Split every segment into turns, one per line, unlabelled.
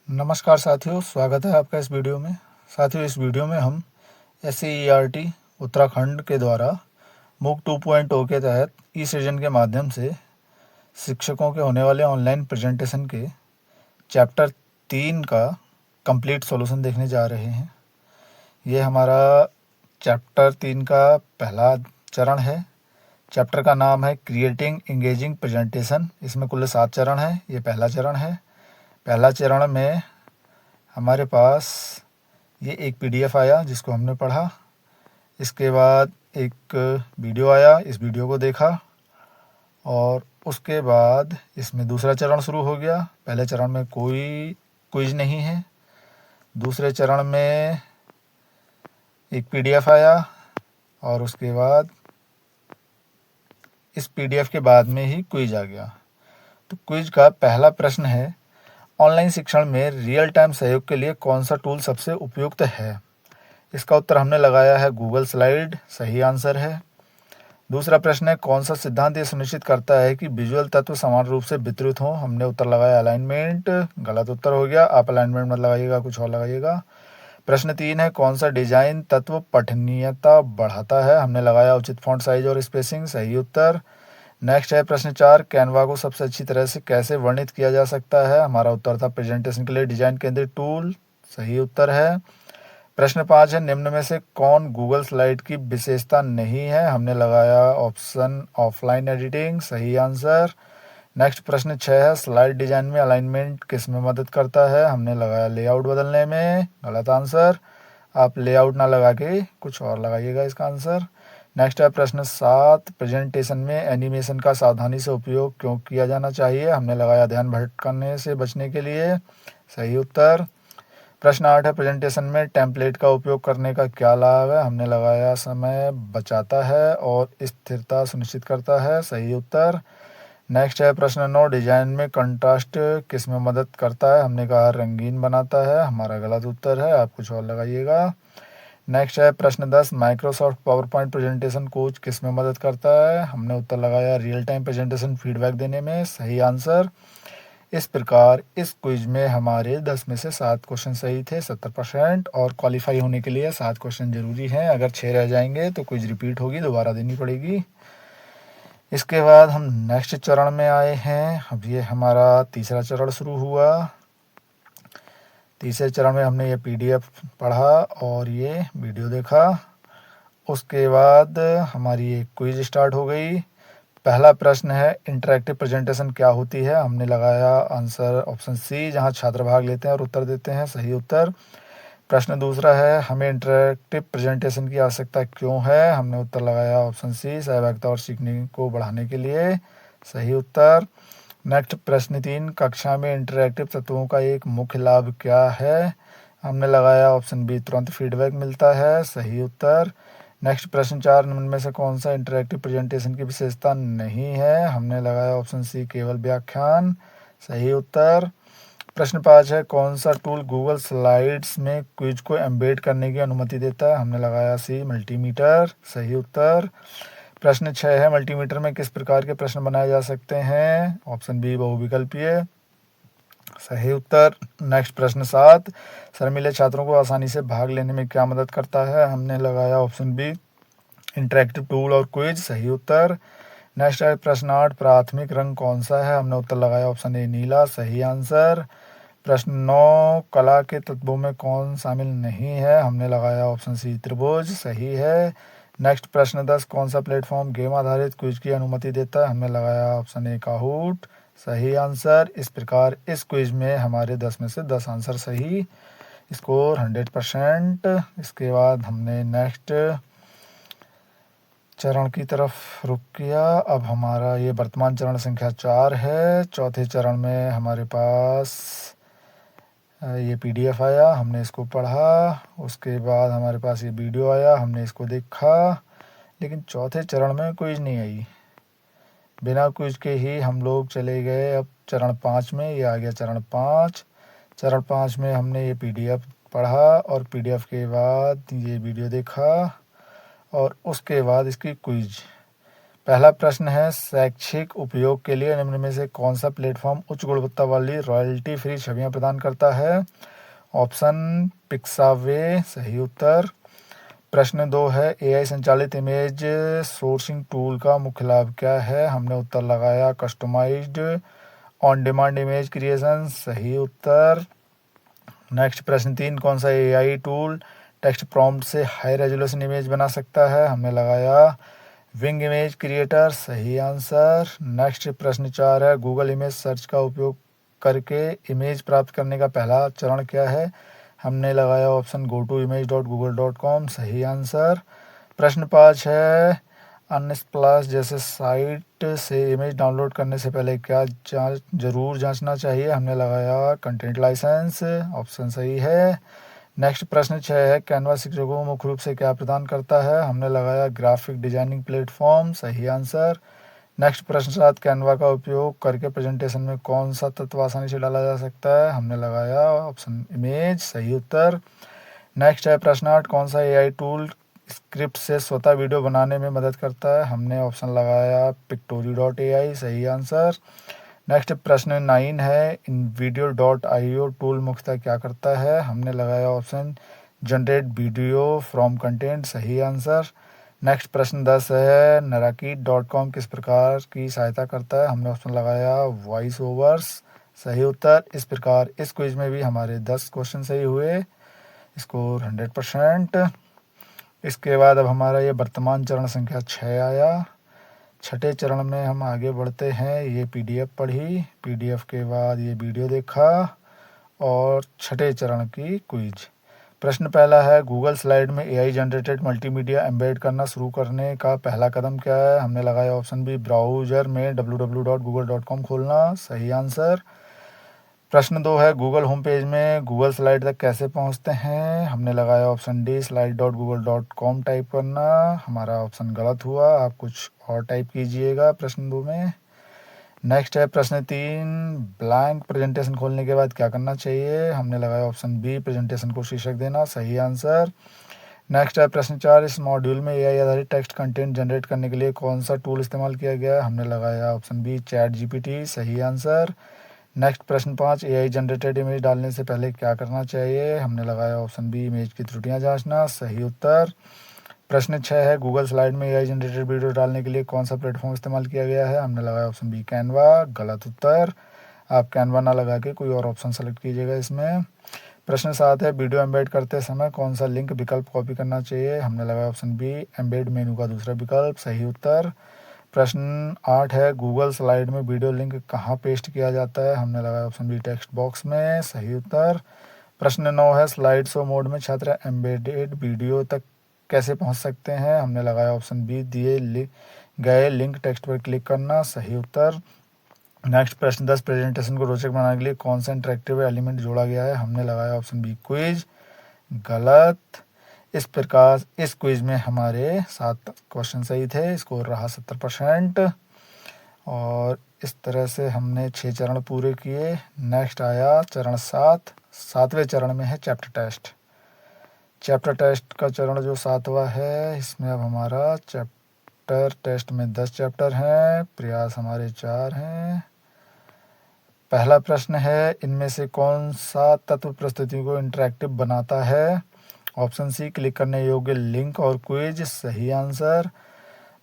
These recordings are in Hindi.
नमस्कार साथियों, स्वागत है आपका इस वीडियो में। साथियों, इस वीडियो में हम SCERT उत्तराखंड के द्वारा MOOC 2.0 के तहत ई-सृजन के माध्यम से शिक्षकों के होने वाले ऑनलाइन प्रेजेंटेशन के चैप्टर 3 का कंप्लीट सॉल्यूशन देखने जा रहे हैं। ये हमारा चैप्टर 3 का पहला चरण है। चैप्टर का नाम है क्रिएटिंग एंगेजिंग प्रेजेंटेशन। इसमें कुल 7 चरण है। ये पहला चरण है। पहला चरण में हमारे पास ये एक PDF आया जिसको हमने पढ़ा। इसके बाद एक वीडियो आया, इस वीडियो को देखा और उसके बाद इसमें दूसरा चरण शुरू हो गया। पहले चरण में कोई क्विज नहीं है। दूसरे चरण में एक PDF आया और उसके बाद इस PDF के बाद में ही क्विज आ गया। तो क्विज का पहला प्रश्न है, ऑनलाइन शिक्षण में रियल टाइम सहयोग के लिए कौन सा टूल सबसे उपयुक्त है? इसका उत्तर हमने लगाया है गूगल स्लाइड, सही आंसर है। दूसरा प्रश्न है, कौन सा सिद्धांत ये सुनिश्चित करता है कि विजुअल तत्व समान रूप से वितरित हों? हमने उत्तर लगाया अलाइनमेंट, गलत उत्तर हो गया। आप अलाइनमेंट मत लगाइएगा, कुछ और लगाइएगा। प्रश्न 3 है, कौन सा डिजाइन तत्व पठनीयता बढ़ाता है? हमने लगाया उचित फॉन्ट साइज और स्पेसिंग, सही उत्तर। नेक्स्ट है प्रश्न 4, कैनवा को सबसे अच्छी तरह से कैसे वर्णित किया जा सकता है? हमारा उत्तर था प्रेजेंटेशन के लिए डिजाइन केंद्रित टूल, सही उत्तर है। प्रश्न 5 है, निम्न में से कौन गूगल स्लाइड की विशेषता नहीं है? हमने लगाया ऑप्शन ऑफलाइन एडिटिंग, सही आंसर। नेक्स्ट प्रश्न 6 है, स्लाइड डिजाइन में अलाइनमेंट किस में मदद करता है? हमने लगाया लेआउट बदलने में, गलत आंसर। आप लेआउट ना लगा के कुछ और लगाइएगा इसका आंसर। नेक्स्ट है प्रश्न 7, प्रेजेंटेशन में एनिमेशन का सावधानी से उपयोग क्यों किया जाना चाहिए? हमने लगाया ध्यान भटकने से बचने के लिए, सही उत्तर। प्रश्न 8 है, प्रेजेंटेशन में टेम्पलेट का उपयोग करने का क्या लाभ है? हमने लगाया समय बचाता है और स्थिरता सुनिश्चित करता है, सही उत्तर। नेक्स्ट है प्रश्न 9, डिजाइन में कंट्रास्ट किस में मदद करता है? हमने कहा रंगीन बनाता है, हमारा गलत उत्तर है। आप कुछ और लगाइएगा। नेक्स्ट है प्रश्न 10, Microsoft power point presentation coach किस में मदद करता है? हमने उत्तर लगाया रियल टाइम प्रेजेंटेशन फीडबैक देने में, सही आंसर। इस प्रकार इस क्विज में हमारे 10 में से 7 क्वेश्चन सही थे, 70%। और क्वालिफाई होने के लिए 7 क्वेश्चन जरूरी हैं। अगर 6 रह जाएंगे तो क्विज रिपीट होगी, दोबारा देनी पड़ेगी। इसके बाद हम नेक्स्ट चरण में आए हैं। अब ये हमारा तीसरा चरण शुरू हुआ। तीसरे चरण में हमने ये PDF पढ़ा और ये वीडियो देखा। उसके बाद हमारी एक क्विज स्टार्ट हो गई। पहला प्रश्न है, इंटरैक्टिव प्रेजेंटेशन क्या होती है? हमने लगाया आंसर ऑप्शन C, जहां छात्र भाग लेते हैं और उत्तर देते हैं, सही उत्तर। प्रश्न दूसरा है, हमें इंटरैक्टिव प्रेजेंटेशन की आवश्यकता क्यों है? हमने उत्तर लगाया ऑप्शन C, सहभागिता और सीखने को बढ़ाने के लिए, सही उत्तर। नेक्स्ट प्रश्न 3, कक्षा में इंटरैक्टिव तत्वों का एक मुख्य लाभ क्या है? हमने लगाया ऑप्शन B, तुरंत फीडबैक मिलता है, सही उत्तर। नेक्स्ट प्रश्न 4, निम्न में से कौन सा इंटरैक्टिव प्रेजेंटेशन की विशेषता नहीं है? हमने लगाया ऑप्शन C, केवल व्याख्यान, सही उत्तर। प्रश्न 5 है, कौन सा टूल गूगल स्लाइड्स में क्विज को एम्बेड करने की अनुमति देता है? हमने लगाया C, मल्टीमीटर, सही उत्तर। प्रश्न 6 है, मल्टीमीटर में किस प्रकार के प्रश्न बनाए जा सकते हैं? ऑप्शन B, बहुविकल्पीय, सही उत्तर। नेक्स्ट प्रश्न 7, शर्मीले छात्रों को आसानी से भाग लेने में क्या मदद करता है? हमने लगाया ऑप्शन B, इंटरैक्टिव टूल और क्विज, सही उत्तर। नेक्स्ट है प्रश्न 8, प्राथमिक रंग कौन सा है? हमने उत्तर लगाया ऑप्शन A, नीला, सही आंसर। प्रश्न 9, कला के तत्वों में कौन शामिल नहीं है? हमने लगाया ऑप्शन C, त्रिभुज, सही है। नेक्स्ट प्रश्न 10, कौन सा प्लेटफॉर्म गेम आधारित क्विज की अनुमति देता है? हमने लगाया ऑप्शन A, काहूट, सही आंसर। इस प्रकार इस क्विज में हमारे 10 में से 10 आंसर सही, स्कोर 100%। इसके बाद हमने नेक्स्ट चरण की तरफ रुख किया। अब हमारा ये वर्तमान चरण संख्या 4 है। चौथे चरण में हमारे पास ये PDF आया, हमने इसको पढ़ा। उसके बाद हमारे पास ये वीडियो आया, हमने इसको देखा। लेकिन चौथे चरण में क्विज नहीं आई। बिना क्विज के ही हम लोग चले गए अब चरण 5 में। ये आ गया चरण 5। चरण 5 में हमने ये PDF पढ़ा और PDF के बाद ये वीडियो देखा और उसके बाद इसकी क्विज। पहला प्रश्न है, शैक्षिक उपयोग के लिए निम्न में से कौन सा प्लेटफॉर्म उच्च गुणवत्ता वाली रॉयल्टी फ्री छवियां प्रदान करता है? ऑप्शन पिक्सावे, सही उत्तर। प्रश्न 2 है, एआई संचालित इमेज सोर्सिंग टूल का मुख्य लाभ क्या है? हमने उत्तर लगाया customised on demand image creation, सही उत्तर। नेक्स्ट प्रश्न 3, कौन सा एआई टूल टेक्स्ट प्रॉम्प्ट से हाई रेजोल्यूशन इमेज बना सकता है? हमने लगाया विंग इमेज क्रिएटर, सही आंसर। नेक्स्ट प्रश्न 4 है, गूगल इमेज सर्च का उपयोग करके इमेज प्राप्त करने का पहला चरण क्या है? हमने लगाया ऑप्शन go-to-image.google.com, सही आंसर। प्रश्न 5 है, अनस्प्लैश जैसे साइट से इमेज डाउनलोड करने से पहले क्या जरूर जांचना चाहिए? हमने लगाया कंटेंट लाइसेंस, ऑप्शन सही है। नेक्स्ट प्रश्न 6 है, कैनवा शिक्षकों को मुख्य रूप से क्या प्रदान करता है? हमने लगाया ग्राफिक डिजाइनिंग प्लेटफॉर्म, सही आंसर। नेक्स्ट प्रश्न 7, कैनवा का उपयोग करके प्रेजेंटेशन में कौन सा तत्व आसानी से डाला जा सकता है? हमने लगाया ऑप्शन इमेज, सही उत्तर। नेक्स्ट है प्रश्न 8, कौन सा एआई टूल स्क्रिप्ट से स्वतः वीडियो बनाने में मदद करता है? हमने ऑप्शन लगाया pictory.ai, सही आंसर। नेक्स्ट प्रश्न 9 है, InVideo.io टूल मुख्यतः क्या करता है? हमने लगाया option generate video from content, सही आंसर। नेक्स्ट प्रश्न 10 है, Narakit.com किस प्रकार की सहायता करता है? हमने ऑप्शन लगाया वॉइस ओवर्स, सही उत्तर। इस प्रकार इस क्विज में भी हमारे 10 क्वेश्चन सही हुए, स्कोर 100%। इसके बाद अब हमारा ये वर्तमान चरण संख्या 6 आया। छठे चरण में हम आगे बढ़ते हैं। ये पीडीएफ पढ़ी, पीडीएफ के बाद ये वीडियो देखा और छठे चरण की क्विज। प्रश्न पहला है, गूगल स्लाइड में एआई जनरेटेड मल्टीमीडिया एम्बेड करना शुरू करने का पहला कदम क्या है? हमने लगाया ऑप्शन बी, ब्राउज़र में www.google.com खोलना, सही आंसर। प्रश्न 2 है, गूगल होम पेज में गूगल स्लाइड तक कैसे पहुंचते हैं? हमने लगाया ऑप्शन डी, slide.google.com टाइप करना। हमारा ऑप्शन गलत हुआ, आप कुछ और टाइप कीजिएगा प्रश्न 2 में। नेक्स्ट है प्रश्न 3, ब्लैंक प्रेजेंटेशन खोलने के बाद क्या करना चाहिए? हमने लगाया ऑप्शन बी, प्रेजेंटेशन को शीर्षक देना, सही आंसर। नेक्स्ट है प्रश्न 4, इस मॉड्यूल में एआई आधारित टेक्स्ट कंटेंट जनरेट करने के लिए कौन सा टूल इस्तेमाल किया गया? हमने लगाया ऑप्शन बी, चैट जीपीटी, सही आंसर। नेक्स्ट प्रश्न 5, एआई जनरेटेड इमेज डालने से पहले क्या करना चाहिए? हमने लगाया ऑप्शन बी, इमेज की त्रुटियां जांचना, सही उत्तर। प्रश्न 6 है, गूगल स्लाइड में एआई जनरेटेड वीडियो डालने के लिए कौन सा प्लेटफॉर्म इस्तेमाल किया गया है? हमने लगाया ऑप्शन बी, कैनवा, गलत उत्तर। आप कैनवा ना लगा के कोई और ऑप्शन सेलेक्ट कीजिएगा इसमें। प्रश्न 7 है, वीडियो एम्बेड करते समय कौन सा लिंक विकल्प कॉपी करना चाहिए? हमने लगाया ऑप्शन बी, एम्बेड मेनू का दूसरा विकल्प, सही उत्तर। प्रश्न 8 है, गूगल स्लाइड में वीडियो लिंक कहाँ पेस्ट किया जाता है? हमने लगाया ऑप्शन बी, टेक्स्ट बॉक्स में, सही उत्तर। प्रश्न 9 है, स्लाइड शो मोड में छात्र एम्बेडेड वीडियो तक कैसे पहुंच सकते हैं? हमने लगाया ऑप्शन बी, दिए गए लिंक टेक्स्ट पर क्लिक करना, सही उत्तर। नेक्स्ट प्रश्न 10, प्रेजेंटेशन को रोचक बनाने के लिए कौन सा इंटरेक्टिव एलिमेंट जोड़ा गया है? हमने लगाया ऑप्शन बी, क्विज, गलत। इस प्रकार इस क्विज में हमारे 7 क्वेश्चन सही थे, स्कोर रहा 70%। और इस तरह से हमने 6 चरण पूरे किए। नेक्स्ट आया चरण 7। 7वें चरण में है चैप्टर टेस्ट। चैप्टर टेस्ट का चरण जो 7वां है, इसमें अब हमारा चैप्टर टेस्ट में 10 चैप्टर हैं, प्रयास हमारे 4 हैं। पहला प्रश्न है, इनमें से कौन सा तत्व प्रस्तुति को इंटरेक्टिव बनाता है? ऑप्शन सी, क्लिक करने योग्य लिंक और क्विज, सही आंसर।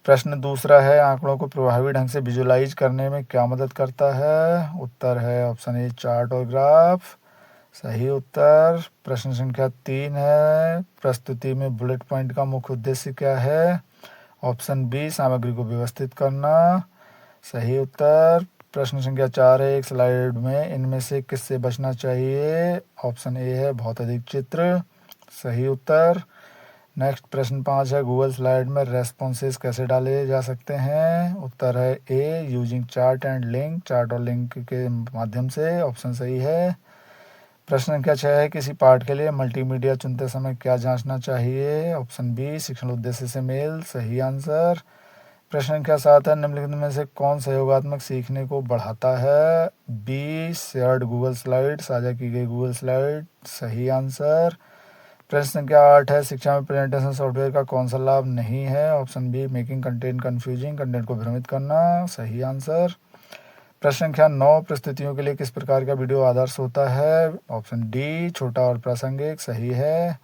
प्रश्न दूसरा है, आंकड़ों को प्रभावी ढंग से विजुलाइज करने में क्या मदद करता है? उत्तर है ऑप्शन ए, चार्ट और ग्राफ, सही उत्तर। प्रश्न संख्या 3 है, प्रस्तुति में बुलेट पॉइंट का मुख्य उद्देश्य क्या है? ऑप्शन बी, सामग्री को व्यवस्थित करना, सही उत्तर। प्रश्न संख्या 4 है, एक स्लाइड में इनमें से किससे बचना चाहिए? ऑप्शन ए है, बहुत अधिक चित्र, सही उत्तर। नेक्स्ट प्रश्न 5 है, गूगल स्लाइड में रेस्पॉन्सेस कैसे डाले जा सकते हैं? उत्तर है A, using chart and link, chart और लिंक के माध्यम से, ऑप्शन सही है। प्रश्न संख्या 6 है, किसी पाठ के लिए मल्टीमीडिया चुनते समय क्या जांचना चाहिए? ऑप्शन बी, शिक्षण उद्देश्य से मेल, सही आंसर। प्रश्न संख्या 7 है, निम्नलिखित में से कौन सहयोगात्मक सीखने को बढ़ाता है? बी, शेयर्ड गूगल स्लाइड, साझा की गई गूगल स्लाइड, सही आंसर। प्रश्न संख्या 8 है, शिक्षा में प्रेजेंटेशन सॉफ्टवेयर का कौन सा लाभ नहीं है? Option be making content confusing, content को भ्रमित करना, सही आंसर। प्रश्न संख्या 9, प्रस्तुतियों के लिए किस प्रकार का वीडियो आदर्श होता है? ऑप्शन डी छोटा और प्रासंगिक, सही है।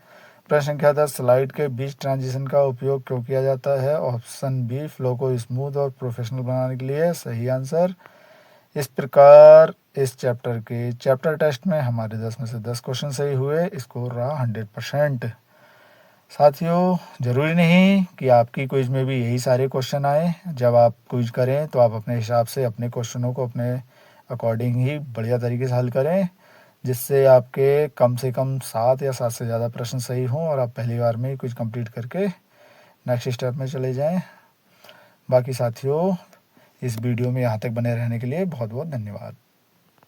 प्रश्न संख्या 10, स्लाइड के बीच ट्रांजिशन का उपयोग क्यों किया जाता है? ऑप्शन बी फ्लो को स्मूथ और प्रोफेशनल बनाने के लिए, सही आंसर। इस प्रकार इस चैप्टर टेस्ट में हमारे 10 में से 10 क्वेश्चन सही हुए, स्कोर रहा 100%। साथियों, ज़रूरी नहीं कि आपकी क्विज में भी यही सारे क्वेश्चन आए। जब आप क्विज करें तो आप अपने हिसाब से अपने क्वेश्चनों को अपने अकॉर्डिंग ही बढ़िया तरीके से हल करें, जिससे आपके कम से कम 7 या 7 से ज़्यादा प्रश्न सही हों और आप पहली बार में ही क्विज कंप्लीट करके नेक्स्ट स्टेप में चले जाएं। बाकी साथियों, इस वीडियो में यहाँ तक बने रहने के लिए बहुत बहुत धन्यवाद।